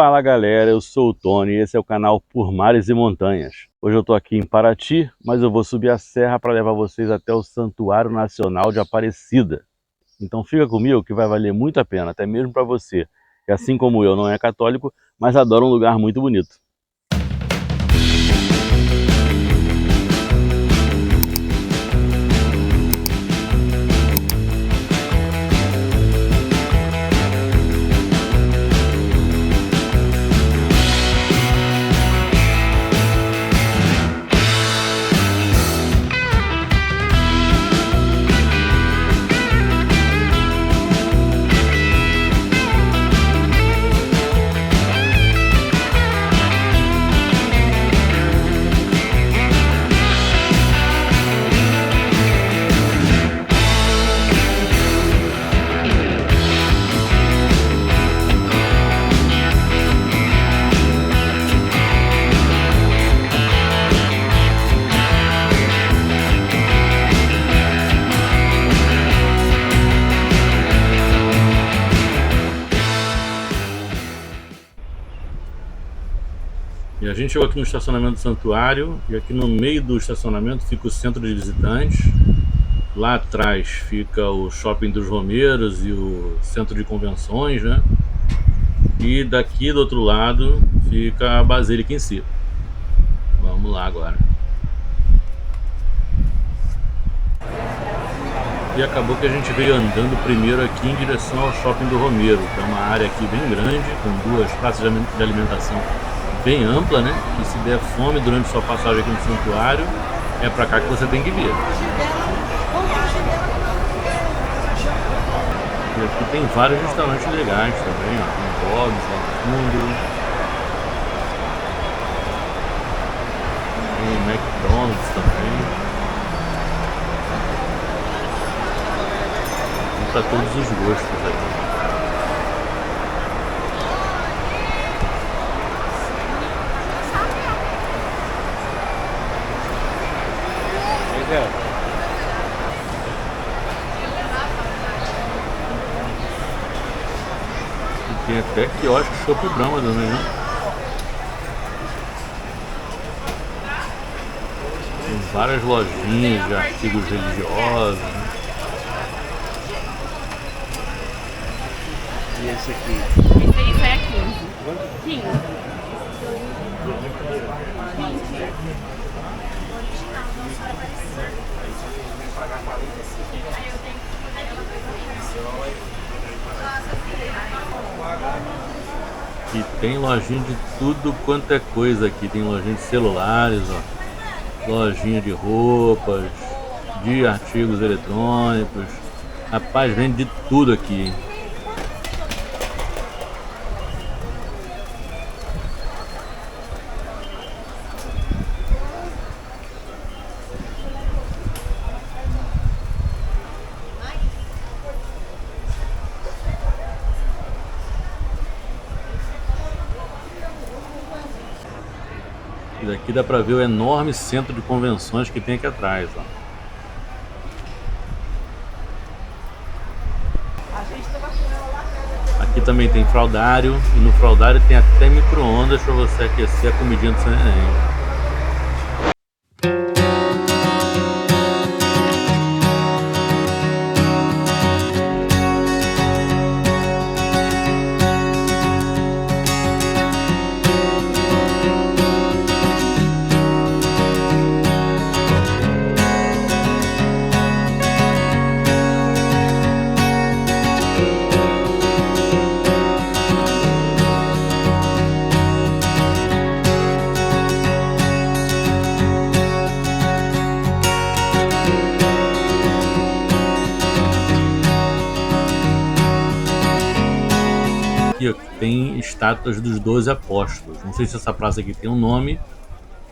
Fala galera, eu sou o Tony e esse é o canal Por Mares e Montanhas. Hoje eu tô aqui em Paraty, mas eu vou subir a serra para levar vocês até o Santuário Nacional de Aparecida. Então fica comigo que vai valer muito a pena, até mesmo para você, que assim como eu não é católico, mas adora um lugar muito bonito. E a gente chegou aqui no estacionamento do santuário, e aqui no meio do estacionamento fica o centro de visitantes. Lá atrás fica o shopping dos Romeiros e o centro de convenções, né? E daqui do outro lado fica a basílica em si. Vamos lá agora. E acabou que a gente veio andando primeiro aqui em direção ao shopping do Romeiro, que é uma área aqui bem grande, com duas praças de alimentação bem ampla, né? E se der fome durante sua passagem aqui no santuário, é pra cá que você tem que vir. E aqui tem vários restaurantes legais também, ó. Tem Bob's lá no fundo. Tem McDonald's também. Tem pra todos os gostos aqui. E tem até quiosque Chopp Brahma também, né? Tem várias lojinhas de artigos religiosos, né? E esse aqui? Esse aí vai a 15. 15. E tem lojinha de tudo quanto é coisa aqui. Tem lojinha de celulares, ó. Lojinha de roupas, de artigos eletrônicos. Rapaz, vende de tudo aqui, hein? E daqui dá pra ver o enorme centro de convenções que tem aqui atrás, ó. Aqui também tem fraldário, e no fraldário tem até micro-ondas para você aquecer a comidinha do seu neném. Aqui, ó, tem estátuas dos 12 apóstolos. Não sei se essa praça aqui tem um nome,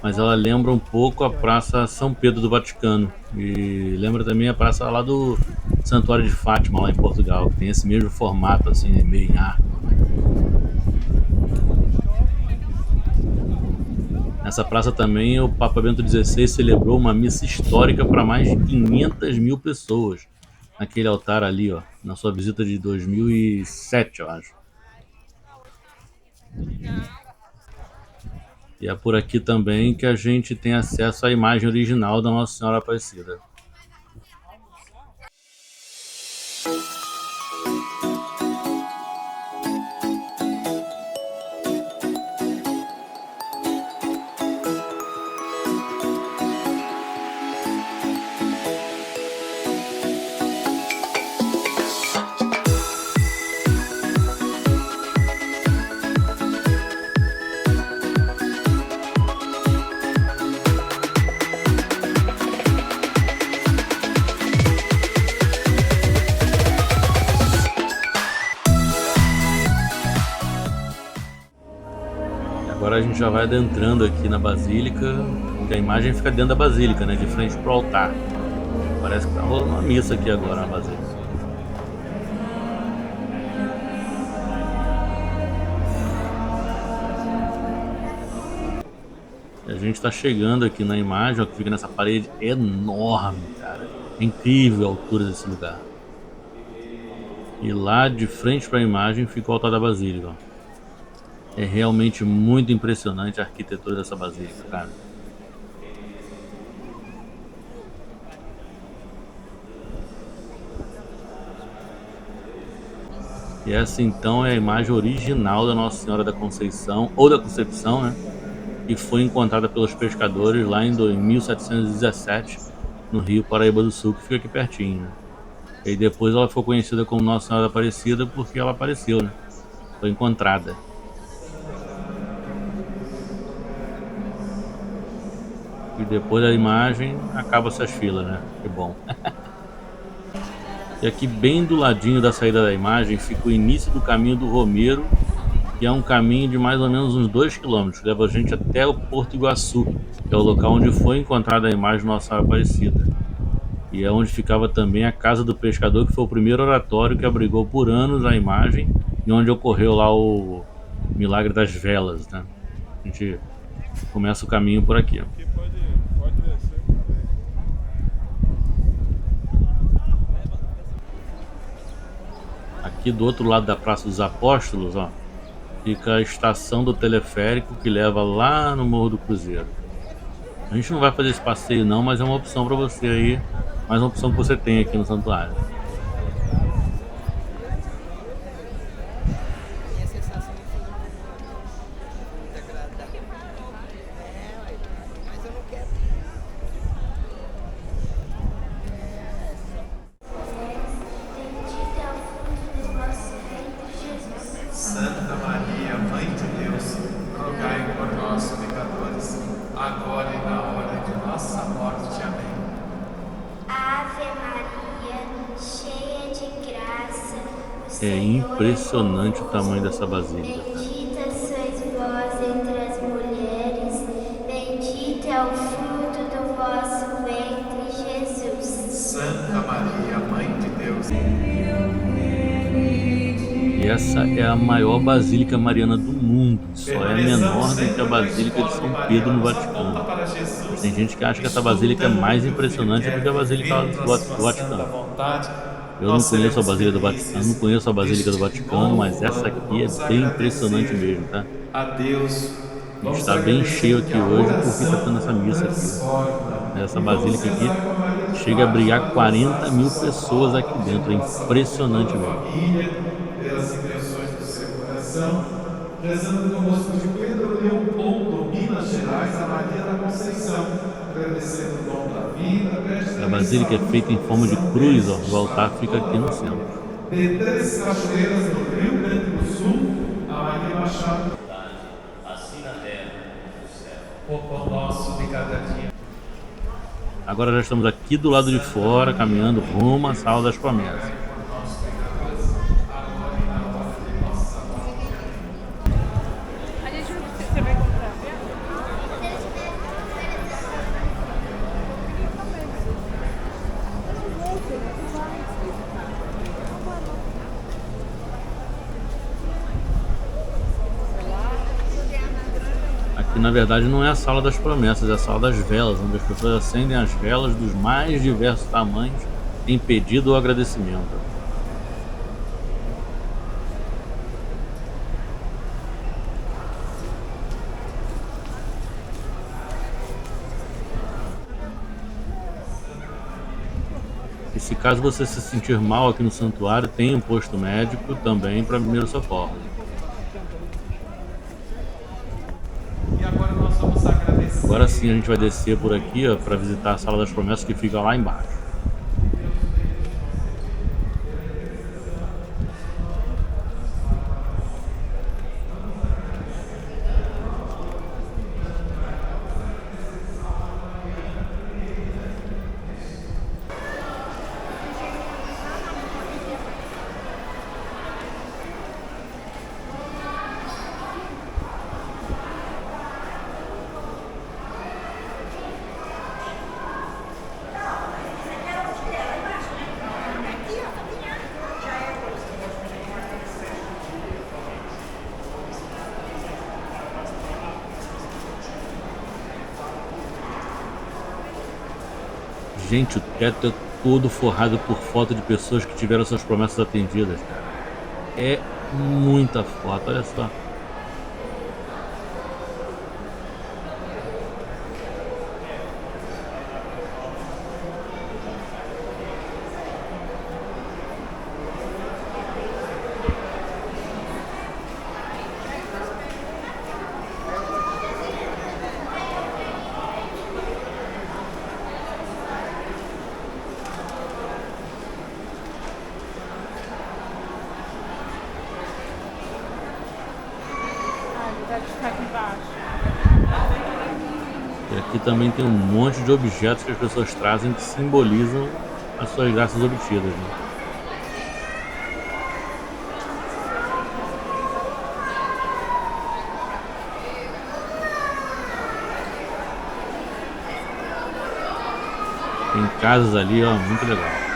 mas ela lembra um pouco a Praça São Pedro do Vaticano. E lembra também a praça lá do Santuário de Fátima, lá em Portugal, que tem esse mesmo formato, assim, meio em arco. Nessa praça também o Papa Bento XVI celebrou uma missa histórica para mais de 500 mil pessoas. Naquele altar ali, ó, na sua visita de 2007, eu acho. E é por aqui também que a gente tem acesso à imagem original da Nossa Senhora Aparecida. Agora a gente já vai adentrando aqui na Basílica, porque a imagem fica dentro da Basílica, né, de frente pro altar. Parece que tá rolando uma missa aqui agora na Basílica. E a gente está chegando aqui na imagem, ó, que fica nessa parede enorme, cara. É incrível a altura desse lugar. E lá de frente para a imagem fica o altar da Basílica, ó. É realmente muito impressionante a arquitetura dessa basílica, cara. E essa então é a imagem original da Nossa Senhora da Conceição, ou da Concepção, né? Que foi encontrada pelos pescadores lá em 1717, no Rio Paraíba do Sul, que fica aqui pertinho, né? E depois ela foi conhecida como Nossa Senhora da Aparecida porque ela apareceu, né? Foi encontrada. E depois da imagem, acaba-se as filas, né? Que bom. E aqui bem do ladinho da saída da imagem fica o início do caminho do Romeiro, que é um caminho de mais ou menos uns 2 quilômetros, leva a gente até o Porto Iguaçu, que é o local onde foi encontrada a imagem de Nossa Senhora Aparecida. E é onde ficava também a Casa do Pescador, que foi o primeiro oratório que abrigou por anos a imagem e onde ocorreu lá o Milagre das Velas, né? A gente começa o caminho por aqui. Aqui do outro lado da Praça dos Apóstolos, ó, fica a estação do teleférico que leva lá no Morro do Cruzeiro. A gente não vai fazer esse passeio não, mas é uma opção para você aí, mais uma opção que você tem aqui no santuário. Santa Maria, Mãe de Deus, rogai por nós, pecadores, agora e na hora de nossa morte. Amém. Ave Maria, cheia de graça, o É Senhor impressionante o convosco. tamanho dessa basílica. Bendita sois vós entre as mulheres, bendito é o fruto do vosso ventre, Jesus. Santa Maria, Mãe de Deus. E essa é a maior basílica mariana do mundo, só é menor do que a Basílica de São Pedro no Vaticano. Tem gente que acha que essa basílica é mais impressionante do que a Basílica do Vaticano. Eu não conheço a Basílica do Vaticano, não conheço a Basílica do Vaticano, mas essa aqui é bem impressionante mesmo, tá? A Deus. E está bem cheio aqui hoje porque está tendo essa missa aqui. Essa basílica aqui chega a abrigar 40 mil pessoas aqui dentro, é impressionante mesmo. Pelas intenções do seu coração, rezando convosco de Pedro Leopoldo, Minas Gerais, a Maria da Conceição, agradecendo o dom da vida. A basílica é feita em forma de cruz, ó, o altar fica aqui no centro. De Três Cachoeiras, no Rio Grande do Sul, a Maria Machado. Assim na terra, no céu. O pão nosso de cada dia. Agora já estamos aqui do lado de fora, caminhando rumo à Sala das Promessas. A gente não precisa, você vai comprar, viu? Aqui na verdade não é a Sala das Promessas, é a Sala das Velas, onde as pessoas acendem as velas dos mais diversos tamanhos em pedido ou agradecimento. E se caso você se sentir mal aqui no santuário, tem um posto médico também para primeiros socorros. E agora nós vamos agradecer. Agora sim a gente vai descer por aqui para visitar a Sala das Promessas, que fica lá embaixo. Gente, o teto é todo forrado por foto de pessoas que tiveram suas promessas atendidas, cara. É muita foto, olha só. Deve ficar aqui embaixo. E aqui também tem um monte de objetos que as pessoas trazem que simbolizam as suas graças obtidas, né? Tem casas ali, ó, muito legal.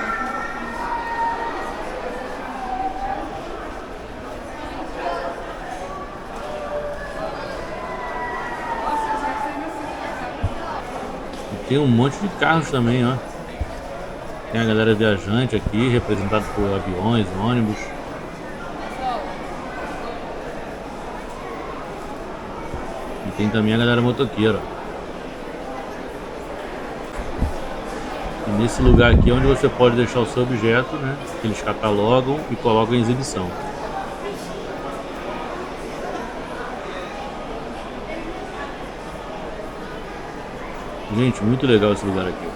E tem um monte de carros também, ó. Tem a galera viajante aqui, representada por aviões, ônibus. E tem também a galera motoqueira. E nesse lugar aqui é onde você pode deixar o seu objeto, né? Que eles catalogam e colocam em exibição. Gente, muito legal esse lugar aqui.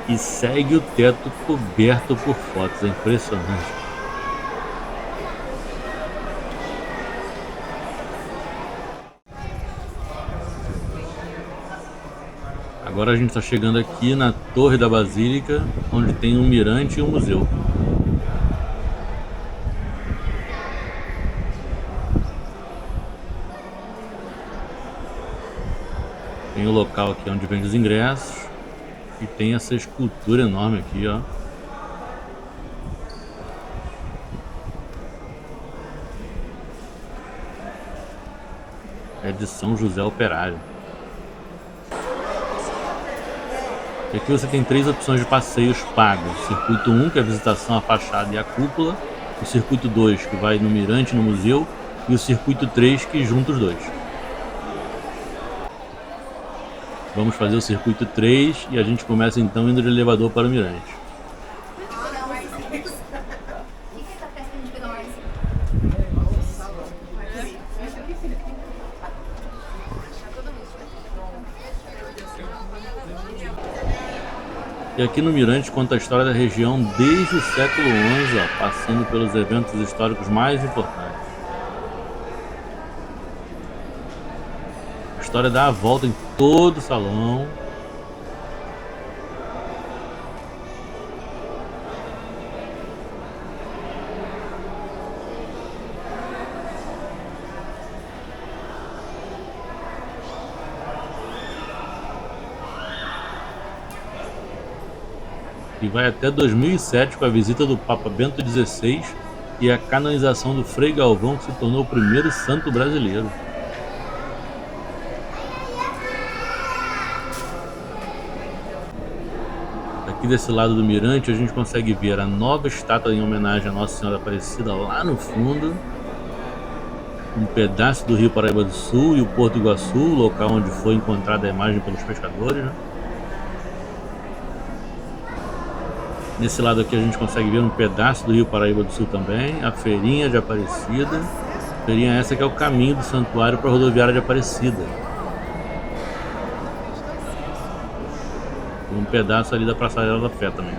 E segue o teto coberto por fotos, é impressionante. Agora a gente está chegando aqui na Torre da Basílica, onde tem um mirante e um museu. Tem o local aqui onde vende os ingressos. E tem essa escultura enorme aqui, ó. É de São José Operário. E aqui você tem 3 opções de passeios pagos. Circuito 1, que é a visitação à fachada e à cúpula. O circuito 2, que vai no mirante e no museu. E o circuito 3, que junta os dois. Vamos fazer o circuito 3 e a gente começa então indo de elevador para o mirante. E aqui no mirante conta a história da região desde o século XI, ó, passando pelos eventos históricos mais importantes. A história dá a volta em todo o salão. E vai até 2007 com a visita do Papa Bento XVI e a canonização do Frei Galvão, que se tornou o primeiro santo brasileiro. Aqui desse lado do mirante a gente consegue ver a nova estátua em homenagem à Nossa Senhora Aparecida lá no fundo, um pedaço do Rio Paraíba do Sul e o Porto Iguaçu, local onde foi encontrada a imagem pelos pescadores, né? Nesse lado aqui a gente consegue ver um pedaço do Rio Paraíba do Sul também, a feirinha de Aparecida. Feirinha essa que é o caminho do santuário para a rodoviária de Aparecida. Um pedaço ali da Passarela da Fé também.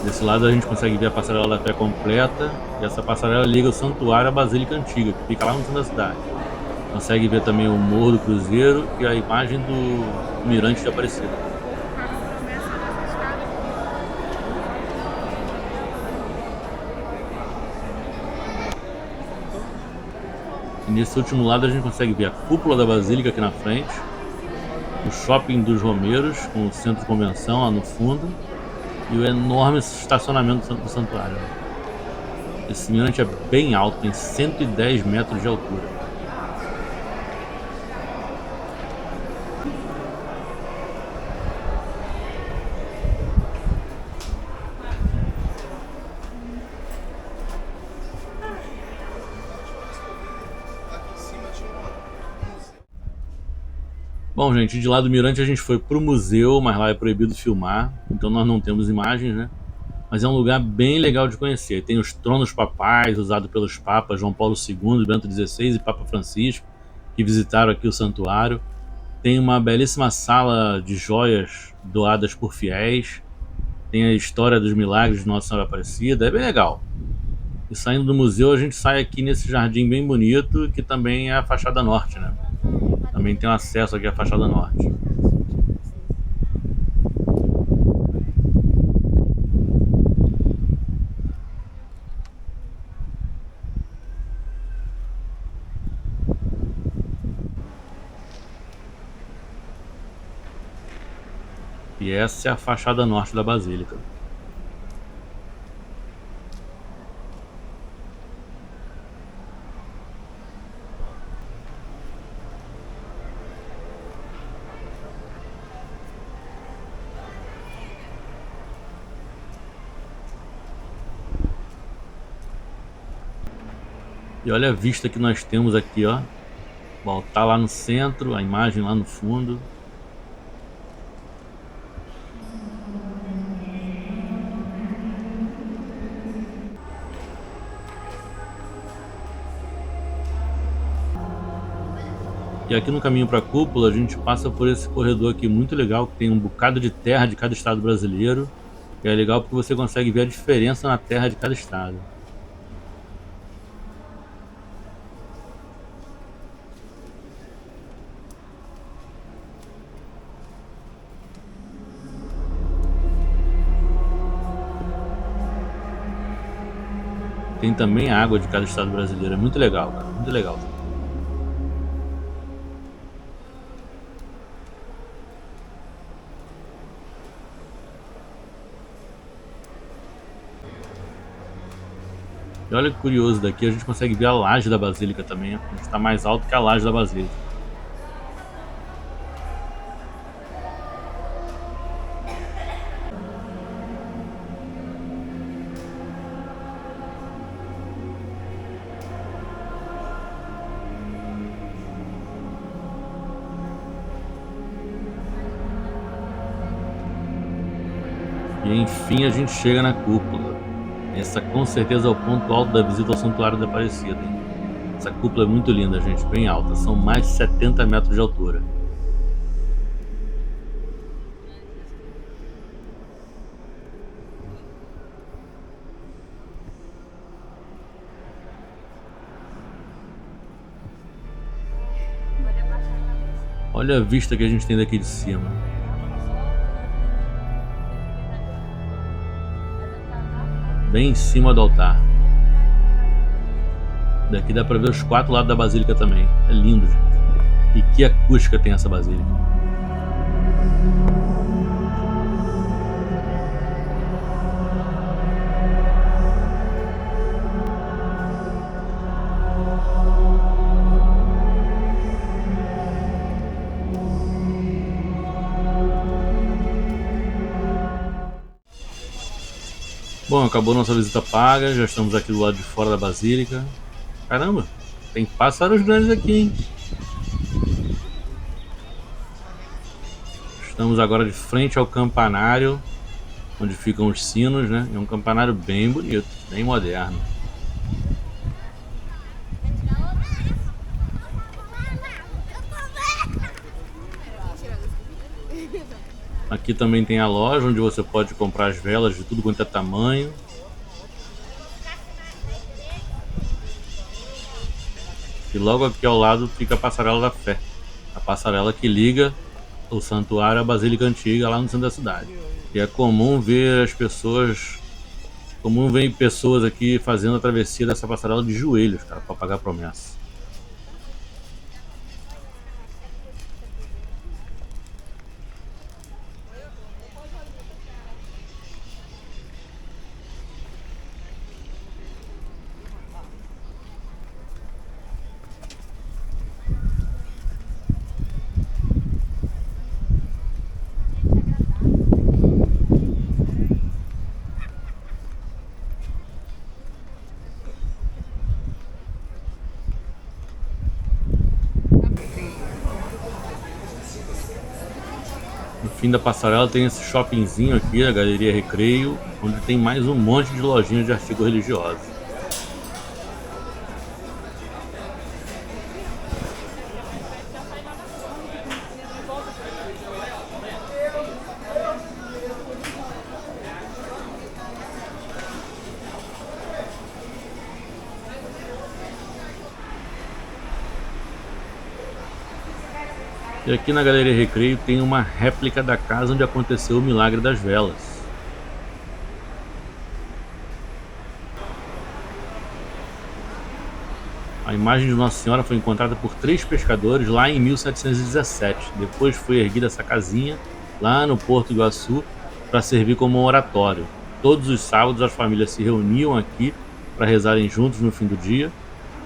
Desse lado a gente consegue ver a Passarela da Fé completa. E essa passarela liga o santuário à Basílica Antiga, que fica lá no centro da cidade. Consegue ver também o Morro do Cruzeiro e a imagem do Mirante de Aparecida. E nesse último lado a gente consegue ver a cúpula da Basílica aqui na frente, o Shopping dos Romeiros, com o centro de convenção lá no fundo, e o enorme estacionamento do santuário. Esse mirante é bem alto, tem 110 metros de altura. Bom, gente, de lá do mirante a gente foi pro museu, mas lá é proibido filmar, então nós não temos imagens, né? Mas é um lugar bem legal de conhecer. Tem os tronos papais usados pelos papas João Paulo II, Bento XVI e Papa Francisco, que visitaram aqui o santuário. Tem uma belíssima sala de joias doadas por fiéis. Tem a história dos milagres de Nossa Senhora Aparecida, é bem legal. E saindo do museu a gente sai aqui nesse jardim bem bonito, que também é a fachada norte, né? Também tem acesso aqui à fachada norte. E essa é a fachada norte da Basílica. E olha a vista que nós temos aqui, ó. O altar lá no centro, a imagem lá no fundo. E aqui no caminho para a cúpula a gente passa por esse corredor aqui muito legal, que tem um bocado de terra de cada estado brasileiro. E é legal porque você consegue ver a diferença na terra de cada estado. Tem também a água de cada estado brasileiro, é muito legal, cara, muito legal. E olha que curioso, daqui a gente consegue ver a laje da Basílica também, a gente está mais alto que a laje da Basílica. E enfim a gente chega na cúpula. Essa com certeza é o ponto alto da visita ao Santuário da Aparecida, hein? Essa cúpula é muito linda, gente, bem alta. São mais de 70 metros de altura. Olha a vista que a gente tem daqui de cima. Bem em cima do altar. Daqui dá pra ver os 4 lados da Basílica também. É lindo, gente. E que acústica tem essa Basílica. Bom, acabou nossa visita paga, já estamos aqui do lado de fora da Basílica. Caramba, tem pássaros grandes aqui, hein? Estamos agora de frente ao campanário. onde ficam os sinos, né? É um campanário bem bonito, bem moderno. Aqui também tem a loja onde você pode comprar as velas de tudo quanto é tamanho. E logo aqui ao lado fica a Passarela da Fé, a passarela que liga o santuário à Basílica Antiga lá no centro da cidade. E é comum ver pessoas aqui fazendo a travessia dessa passarela de joelhos, cara, para pagar a promessa. No fim da passarela tem esse shoppingzinho aqui, a Galeria Recreio, onde tem mais um monte de lojinhas de artigos religiosos. E aqui na Galeria Recreio tem uma réplica da casa onde aconteceu o milagre das velas. A imagem de Nossa Senhora foi encontrada por 3 pescadores lá em 1717. Depois foi erguida essa casinha lá no Porto do Iguaçu para servir como um oratório. Todos os sábados as famílias se reuniam aqui para rezarem juntos no fim do dia.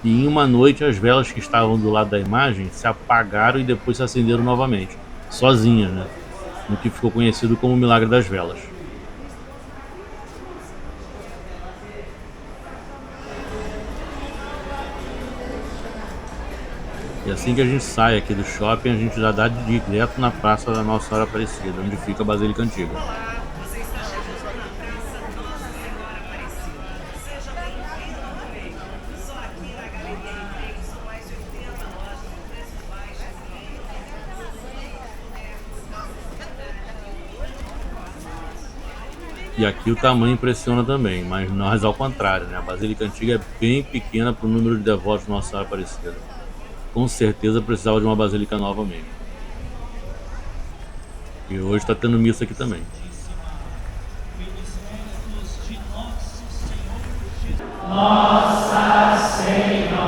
E em uma noite as velas que estavam do lado da imagem se apagaram e depois se acenderam novamente, sozinhas, né? No que ficou conhecido como o Milagre das Velas. E assim que a gente sai aqui do shopping, a gente já dá direto na Praça da Nossa Senhora Aparecida, onde fica a Basílica Antiga. E aqui o tamanho impressiona também, mas nós ao contrário, né? A Basílica Antiga é bem pequena para o número de devotos de Nossa Senhora Aparecida. Com certeza precisava de uma basílica nova mesmo. E hoje está tendo missa aqui também. Nossa Senhora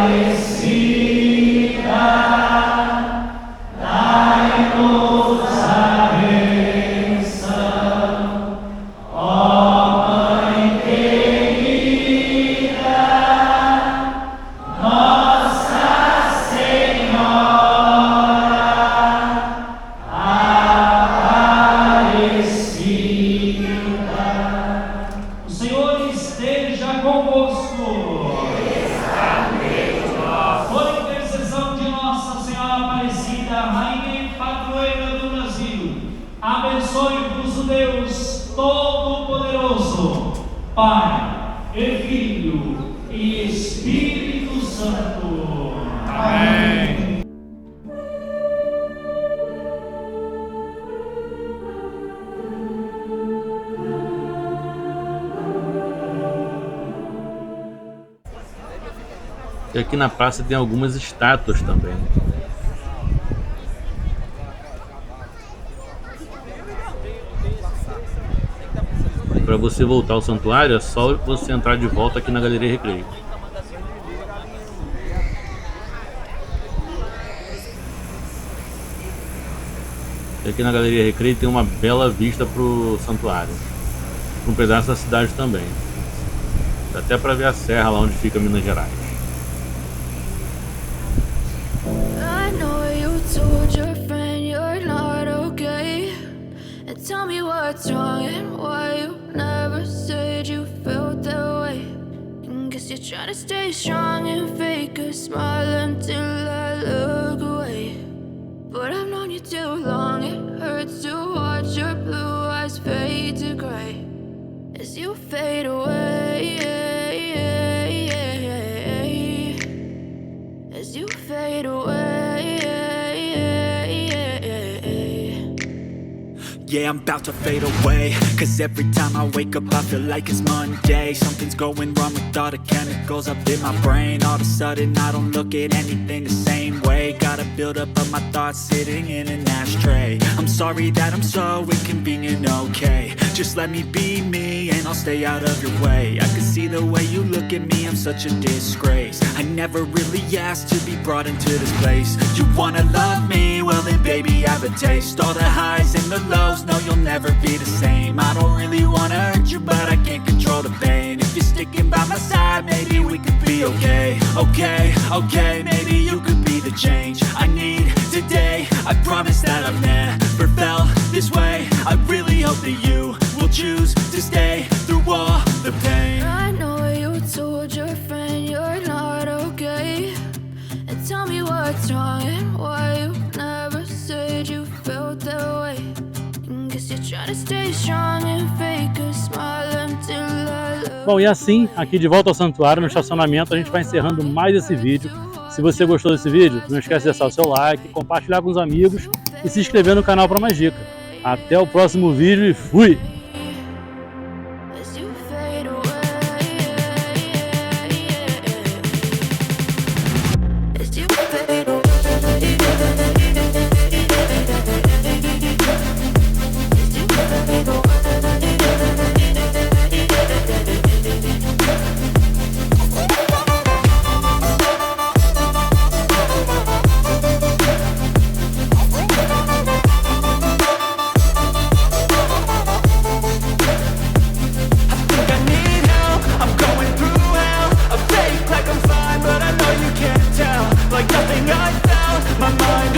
Aparecida, dai-nos a bênção, ó Mãe querida, Nossa Senhora Aparecida. O Senhor esteja convosco. Por intercessão de Nossa Senhora Aparecida, Rainha e Padroeira do Brasil, abençoe-vos o Deus Todo-Poderoso, Pai e Filho e Espírito Santo. Amém. E aqui na praça tem algumas estátuas também. Para você voltar ao santuário é só você entrar de volta aqui na Galeria Recreio. E aqui na Galeria Recreio tem uma bela vista para o santuário, um pedaço da cidade também. Dá até para ver a serra lá onde fica Minas Gerais. I know you told your friend you're not okay, and tell me what's wrong and why you never said you felt that way. And guess you're trying to stay strong and fake a smile until I look away. but I've known you too long. It hurts to watch your blue eyes fade to gray as you fade away, as you fade away. Yeah, I'm about to fade away, cause every time I wake up I feel like it's Monday. Something's going wrong with all the chemicals up in my brain. All of a sudden I don't look at anything the same way. Got a build up of my thoughts sitting in an ashtray. I'm sorry that I'm so inconvenient, okay. Just let me be me and I'll stay out of your way. I can see the way you look at me, I'm such a disgrace. I never really asked to be brought into this place. You wanna love me? Well then baby I have a taste. All the highs and the lows, no you'll never be the same. I don't really wanna hurt you but I can't control the pain. If you're sticking by my side maybe we could be okay. Okay, maybe you could be the change I need today. I promise that I've never felt this way. I really hope that you will choose to stay through all the pain. I know you told your friend you're not okay, and tell me what's wrong and why you never said you felt that way. Guess you're trying to stay strong and fake a smile until I love. Bom, e assim, aqui de volta ao santuário, no estacionamento, a gente vai encerrando mais esse vídeo. Se você gostou desse vídeo, não esquece de deixar o seu like, compartilhar com os amigos e se inscrever no canal para mais dicas. Até o próximo vídeo e fui! Like nothing I found, my mind